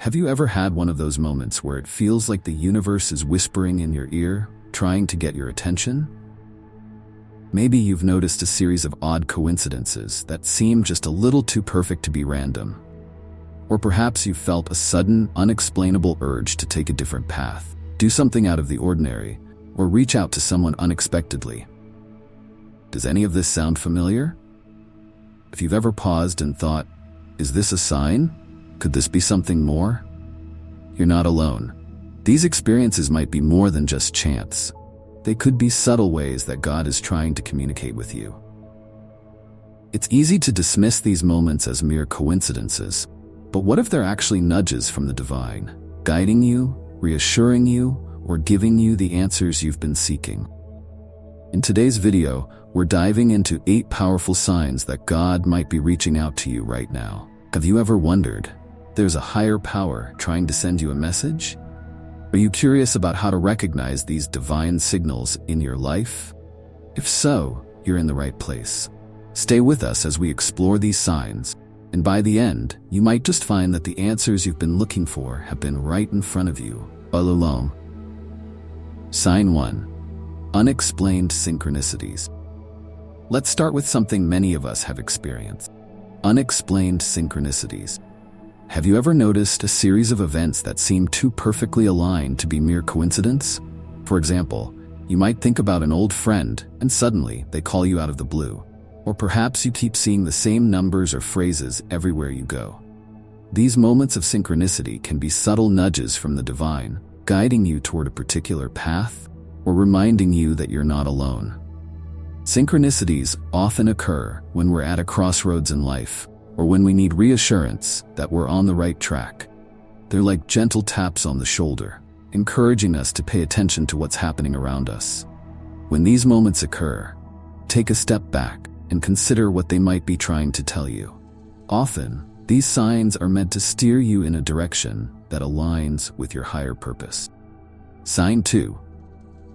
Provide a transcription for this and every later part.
Have you ever had one of those moments where it feels like the universe is whispering in your ear, trying to get your attention? Maybe you've noticed a series of odd coincidences that seem just a little too perfect to be random. Or perhaps you've felt a sudden, unexplainable urge to take a different path, do something out of the ordinary, or reach out to someone unexpectedly. Does any of this sound familiar? If you've ever paused and thought, is this a sign? Could this be something more? You're not alone. These experiences might be more than just chance. They could be subtle ways that God is trying to communicate with you. It's easy to dismiss these moments as mere coincidences, but what if they're actually nudges from the divine, guiding you, reassuring you, or giving you the answers you've been seeking? In today's video, we're diving into 8 powerful signs that God might be reaching out to you right now. Have you ever wondered, there's a higher power trying to send you a message? Are you curious about how to recognize these divine signals in your life? If so, you're in the right place. Stay with us as we explore these signs, and by the end, you might just find that the answers you've been looking for have been right in front of you, all along. Sign 1. Unexplained synchronicities. Let's start with something many of us have experienced. Unexplained synchronicities. Have you ever noticed a series of events that seem too perfectly aligned to be mere coincidence? For example, you might think about an old friend and suddenly they call you out of the blue. Or perhaps you keep seeing the same numbers or phrases everywhere you go. These moments of synchronicity can be subtle nudges from the divine, guiding you toward a particular path or reminding you that you're not alone. Synchronicities often occur when we're at a crossroads in life, or when we need reassurance that we're on the right track. They're like gentle taps on the shoulder, encouraging us to pay attention to what's happening around us. When these moments occur, take a step back and consider what they might be trying to tell you. Often, these signs are meant to steer you in a direction that aligns with your higher purpose. Sign 2.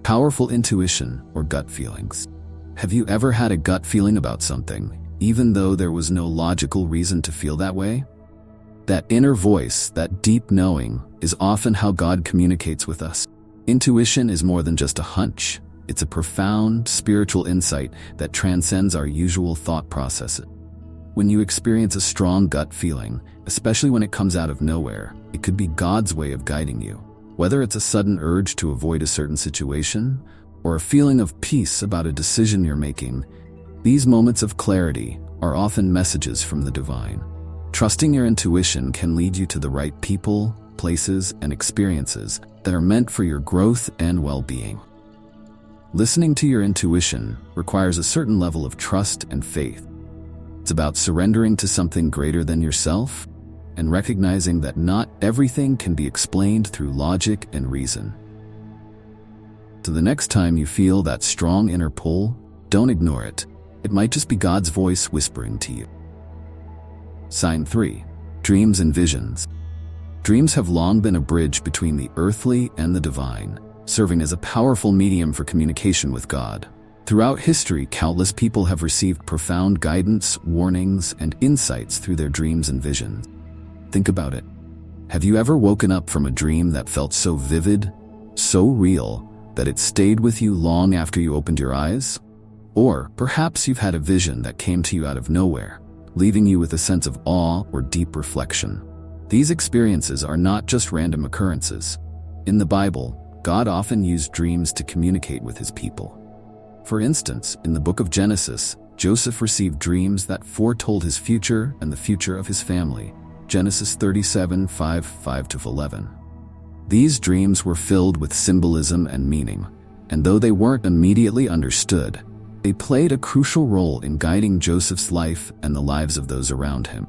Powerful intuition or gut feelings. Have you ever had a gut feeling about something, even though there was no logical reason to feel that way? That inner voice, that deep knowing, is often how God communicates with us. Intuition is more than just a hunch. It's a profound, spiritual insight that transcends our usual thought processes. When you experience a strong gut feeling, especially when it comes out of nowhere, it could be God's way of guiding you. Whether it's a sudden urge to avoid a certain situation, or a feeling of peace about a decision you're making, these moments of clarity are often messages from the divine. Trusting your intuition can lead you to the right people, places, and experiences that are meant for your growth and well-being. Listening to your intuition requires a certain level of trust and faith. It's about surrendering to something greater than yourself and recognizing that not everything can be explained through logic and reason. So the next time you feel that strong inner pull, don't ignore it. It might just be God's voice whispering to you. Sign 3. Dreams and visions. Dreams have long been a bridge between the earthly and the divine, serving as a powerful medium for communication with God. Throughout history, countless people have received profound guidance, warnings, and insights through their dreams and visions. Think about it. Have you ever woken up from a dream that felt so vivid, so real, that it stayed with you long after you opened your eyes? Or perhaps you've had a vision that came to you out of nowhere, leaving you with a sense of awe or deep reflection. These experiences are not just random occurrences. In the Bible, God often used dreams to communicate with his people. For instance, in the book of Genesis, Joseph received dreams that foretold his future and the future of his family. Genesis 37:5-11. These dreams were filled with symbolism and meaning, and though they weren't immediately understood, they played a crucial role in guiding Joseph's life and the lives of those around him.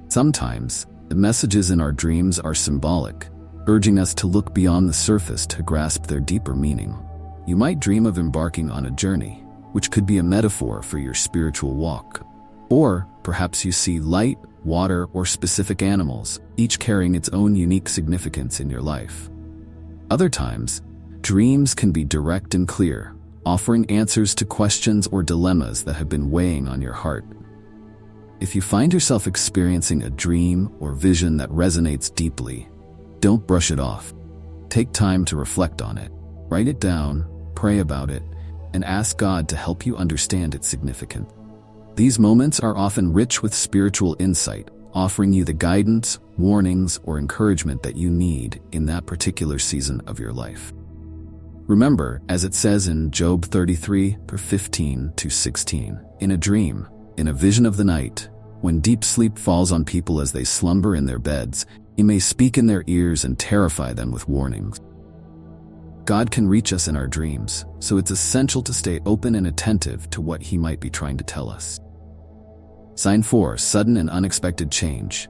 Sometimes, the messages in our dreams are symbolic, urging us to look beyond the surface to grasp their deeper meaning. You might dream of embarking on a journey, which could be a metaphor for your spiritual walk. Or perhaps you see light, water, or specific animals, each carrying its own unique significance in your life. Other times, dreams can be direct and clear, offering answers to questions or dilemmas that have been weighing on your heart. If you find yourself experiencing a dream or vision that resonates deeply, Don't brush it off. Take time to reflect on it. Write it down, pray about it, and ask God to help you understand its significance. These moments are often rich with spiritual insight, offering you the guidance, warnings, or encouragement that you need in that particular season of your life. Remember, as it says in Job 33:15-16, in a dream, in a vision of the night, when deep sleep falls on people as they slumber in their beds, He may speak in their ears and terrify them with warnings. God can reach us in our dreams, so it's essential to stay open and attentive to what He might be trying to tell us. Sign 4. Sudden and unexpected change.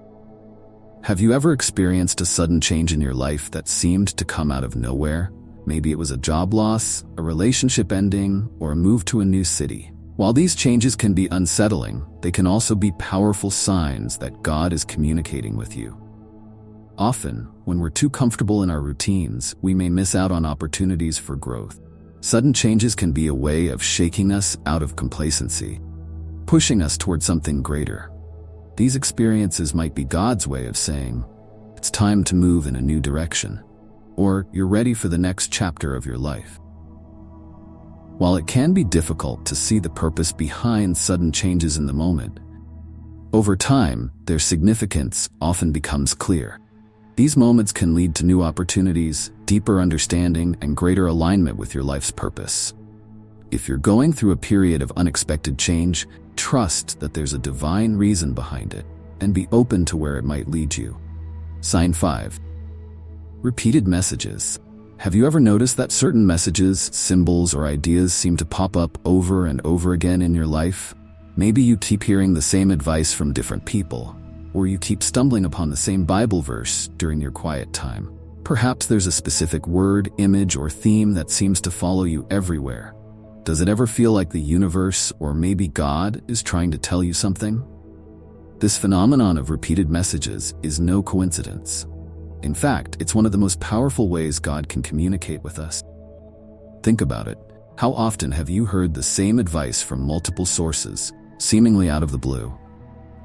Have you ever experienced a sudden change in your life that seemed to come out of nowhere? Maybe it was a job loss, a relationship ending, or a move to a new city. While these changes can be unsettling, they can also be powerful signs that God is communicating with you. Often, when we're too comfortable in our routines, we may miss out on opportunities for growth. Sudden changes can be a way of shaking us out of complacency, pushing us toward something greater. These experiences might be God's way of saying, it's time to move in a new direction, or you're ready for the next chapter of your life. While it can be difficult to see the purpose behind sudden changes in the moment, over time, their significance often becomes clear. These moments can lead to new opportunities, deeper understanding, and greater alignment with your life's purpose. If you're going through a period of unexpected change, trust that there's a divine reason behind it, and be open to where it might lead you. Sign 5. Repeated messages. Have you ever noticed that certain messages, symbols, or ideas seem to pop up over and over again in your life? Maybe you keep hearing the same advice from different people, or you keep stumbling upon the same Bible verse during your quiet time. Perhaps there's a specific word, image, or theme that seems to follow you everywhere. Does it ever feel like the universe, or maybe God, is trying to tell you something? This phenomenon of repeated messages is no coincidence. In fact, it's one of the most powerful ways God can communicate with us. Think about it. How often have you heard the same advice from multiple sources, seemingly out of the blue?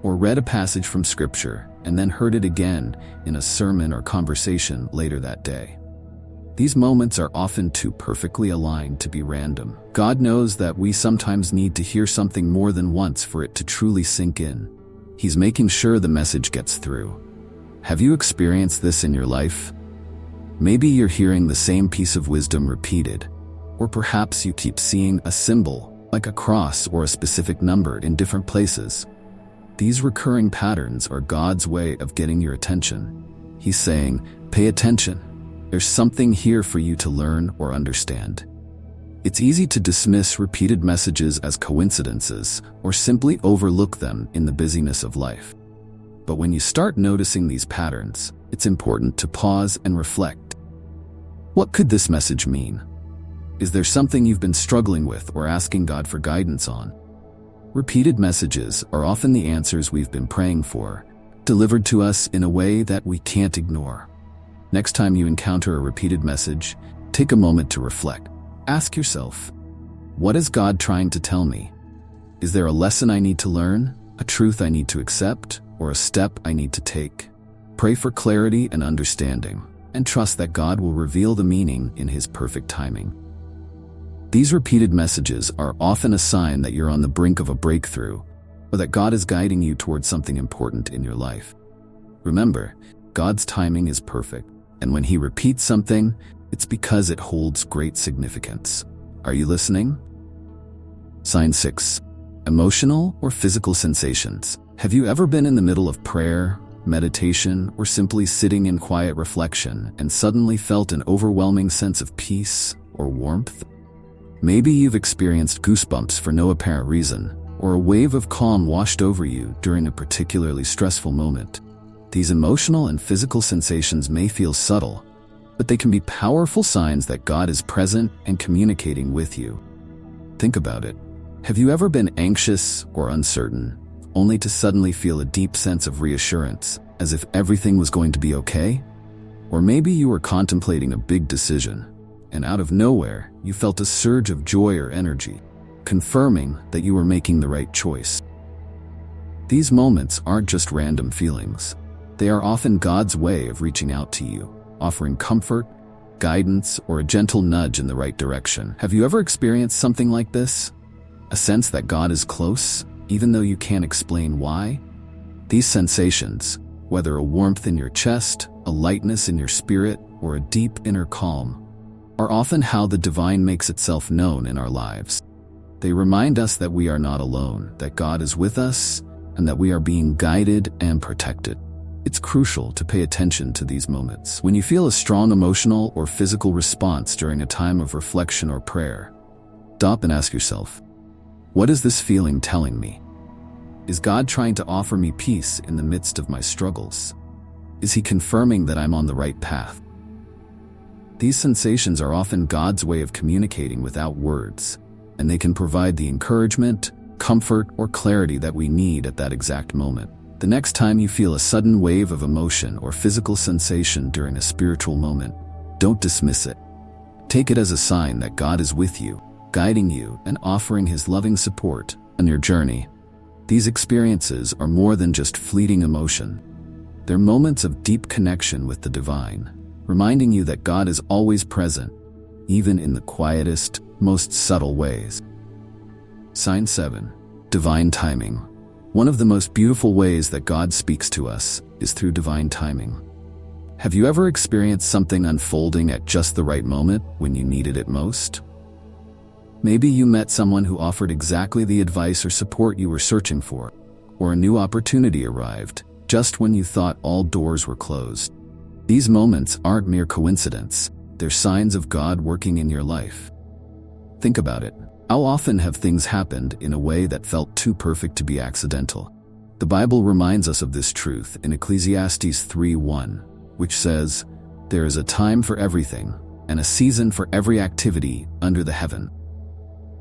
Or read a passage from Scripture and then heard it again in a sermon or conversation later that day? These moments are often too perfectly aligned to be random. God knows that we sometimes need to hear something more than once for it to truly sink in. He's making sure the message gets through. Have you experienced this in your life? Maybe you're hearing the same piece of wisdom repeated, or perhaps you keep seeing a symbol, like a cross or a specific number, in different places. These recurring patterns are God's way of getting your attention. He's saying, pay attention. There's something here for you to learn or understand. It's easy to dismiss repeated messages as coincidences or simply overlook them in the busyness of life. But when you start noticing these patterns, it's important to pause and reflect. What could this message mean? Is there something you've been struggling with or asking God for guidance on? Repeated messages are often the answers we've been praying for, delivered to us in a way that we can't ignore. Next time you encounter a repeated message, take a moment to reflect. Ask yourself, what is God trying to tell me? Is there a lesson I need to learn, a truth I need to accept, or a step I need to take? Pray for clarity and understanding, and trust that God will reveal the meaning in His perfect timing. These repeated messages are often a sign that you're on the brink of a breakthrough, or that God is guiding you towards something important in your life. Remember, God's timing is perfect, and when He repeats something, it's because it holds great significance. Are you listening? Sign 6. Emotional or physical sensations. Have you ever been in the middle of prayer, meditation, or simply sitting in quiet reflection and suddenly felt an overwhelming sense of peace or warmth? Maybe you've experienced goosebumps for no apparent reason, or a wave of calm washed over you during a particularly stressful moment. These emotional and physical sensations may feel subtle, but they can be powerful signs that God is present and communicating with you. Think about it. Have you ever been anxious or uncertain, only to suddenly feel a deep sense of reassurance, as if everything was going to be okay? Or maybe you were contemplating a big decision, and out of nowhere, you felt a surge of joy or energy, confirming that you were making the right choice. These moments aren't just random feelings. They are often God's way of reaching out to you, offering comfort, guidance, or a gentle nudge in the right direction. Have you ever experienced something like this? A sense that God is close, even though you can't explain why? These sensations, whether a warmth in your chest, a lightness in your spirit, or a deep inner calm, are often how the divine makes itself known in our lives. They remind us that we are not alone, that God is with us, and that we are being guided and protected. It's crucial to pay attention to these moments. When you feel a strong emotional or physical response during a time of reflection or prayer, stop and ask yourself, what is this feeling telling me? Is God trying to offer me peace in the midst of my struggles? Is He confirming that I'm on the right path? These sensations are often God's way of communicating without words, and they can provide the encouragement, comfort, or clarity that we need at that exact moment. The next time you feel a sudden wave of emotion or physical sensation during a spiritual moment, don't dismiss it. Take it as a sign that God is with you, guiding you, and offering His loving support on your journey. These experiences are more than just fleeting emotion. They're moments of deep connection with the divine, reminding you that God is always present, even in the quietest, most subtle ways. Sign 7. Divine timing. One of the most beautiful ways that God speaks to us is through divine timing. Have you ever experienced something unfolding at just the right moment when you needed it most? Maybe you met someone who offered exactly the advice or support you were searching for, or a new opportunity arrived just when you thought all doors were closed. These moments aren't mere coincidence, they're signs of God working in your life. Think about it. How often have things happened in a way that felt too perfect to be accidental? The Bible reminds us of this truth in Ecclesiastes 3:1, which says, "There is a time for everything, and a season for every activity under the heaven."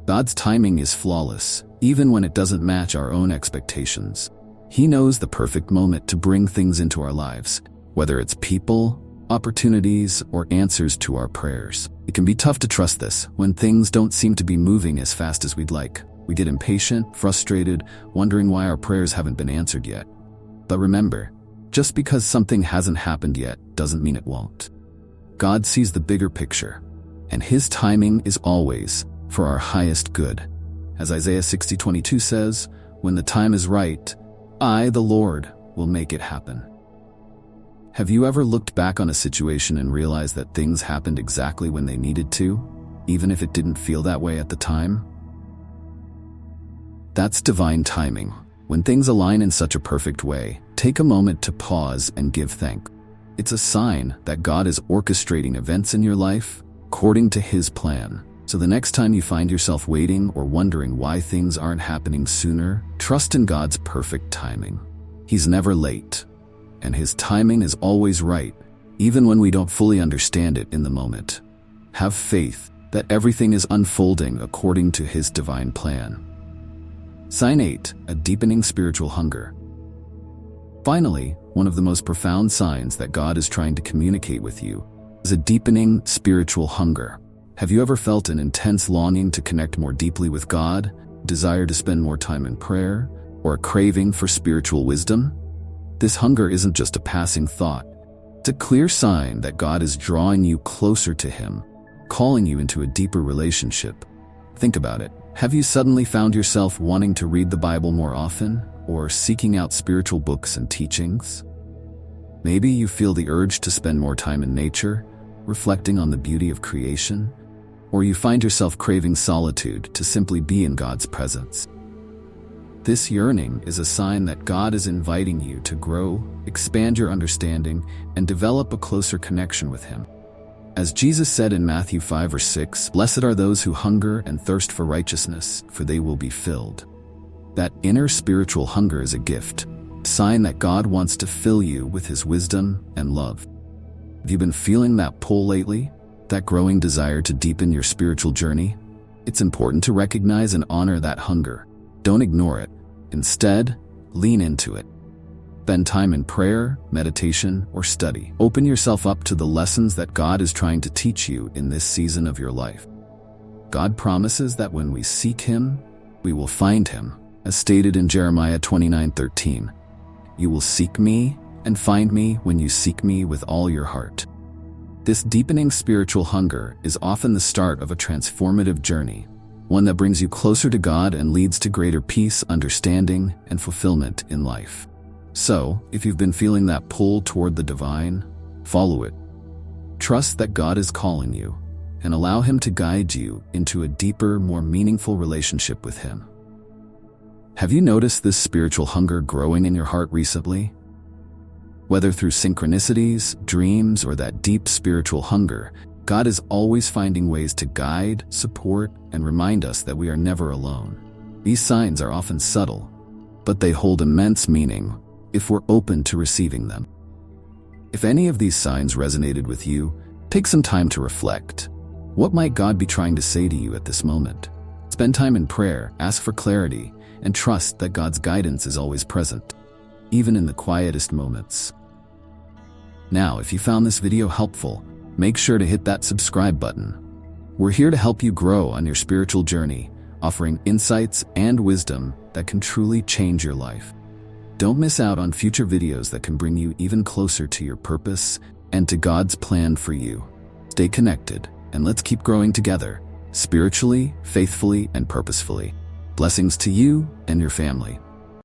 God's timing is flawless, even when it doesn't match our own expectations. He knows the perfect moment to bring things into our lives, whether it's people, opportunities, or answers to our prayers. It can be tough to trust this when things don't seem to be moving as fast as we'd like. We get impatient, frustrated, wondering why our prayers haven't been answered yet. But remember, just because something hasn't happened yet doesn't mean it won't. God sees the bigger picture, and His timing is always for our highest good. As Isaiah 60:22 says, "When the time is right, I, the Lord, will make it happen." Have you ever looked back on a situation and realized that things happened exactly when they needed to, even if it didn't feel that way at the time? That's divine timing. When things align in such a perfect way, take a moment to pause and give thanks. It's a sign that God is orchestrating events in your life according to His plan. So the next time you find yourself waiting or wondering why things aren't happening sooner, trust in God's perfect timing. He's never late, and His timing is always right, even when we don't fully understand it in the moment. Have faith that everything is unfolding according to His divine plan. Sign 8. A deepening spiritual hunger. Finally, one of the most profound signs that God is trying to communicate with you is a deepening spiritual hunger. Have you ever felt an intense longing to connect more deeply with God, desire to spend more time in prayer, or a craving for spiritual wisdom? This hunger isn't just a passing thought. It's a clear sign that God is drawing you closer to Him, calling you into a deeper relationship. Think about it. Have you suddenly found yourself wanting to read the Bible more often, or seeking out spiritual books and teachings? Maybe you feel the urge to spend more time in nature, reflecting on the beauty of creation, or you find yourself craving solitude to simply be in God's presence. This yearning is a sign that God is inviting you to grow, expand your understanding, and develop a closer connection with Him. As Jesus said in Matthew 5:6, "Blessed are those who hunger and thirst for righteousness, for they will be filled." That inner spiritual hunger is a gift, a sign that God wants to fill you with His wisdom and love. Have you been feeling that pull lately? That growing desire to deepen your spiritual journey? It's important to recognize and honor that hunger. Don't ignore it. Instead, lean into it. Spend time in prayer, meditation, or study. Open yourself up to the lessons that God is trying to teach you in this season of your life. God promises that when we seek Him, we will find Him, as stated in Jeremiah 29:13. "You will seek me, and find me when you seek me with all your heart." This deepening spiritual hunger is often the start of a transformative journey, one that brings you closer to God and leads to greater peace, understanding, and fulfillment in life. So, if you've been feeling that pull toward the divine, follow it. Trust that God is calling you, and allow Him to guide you into a deeper, more meaningful relationship with Him. Have you noticed this spiritual hunger growing in your heart recently? Whether through synchronicities, dreams, or that deep spiritual hunger, God is always finding ways to guide, support, and remind us that we are never alone. These signs are often subtle, but they hold immense meaning if we're open to receiving them. If any of these signs resonated with you, take some time to reflect. What might God be trying to say to you at this moment? Spend time in prayer, ask for clarity, and trust that God's guidance is always present, even in the quietest moments. Now, if you found this video helpful, make sure to hit that subscribe button. We're here to help you grow on your spiritual journey, offering insights and wisdom that can truly change your life. Don't miss out on future videos that can bring you even closer to your purpose and to God's plan for you. Stay connected, and let's keep growing together, spiritually, faithfully, and purposefully. Blessings to you and your family.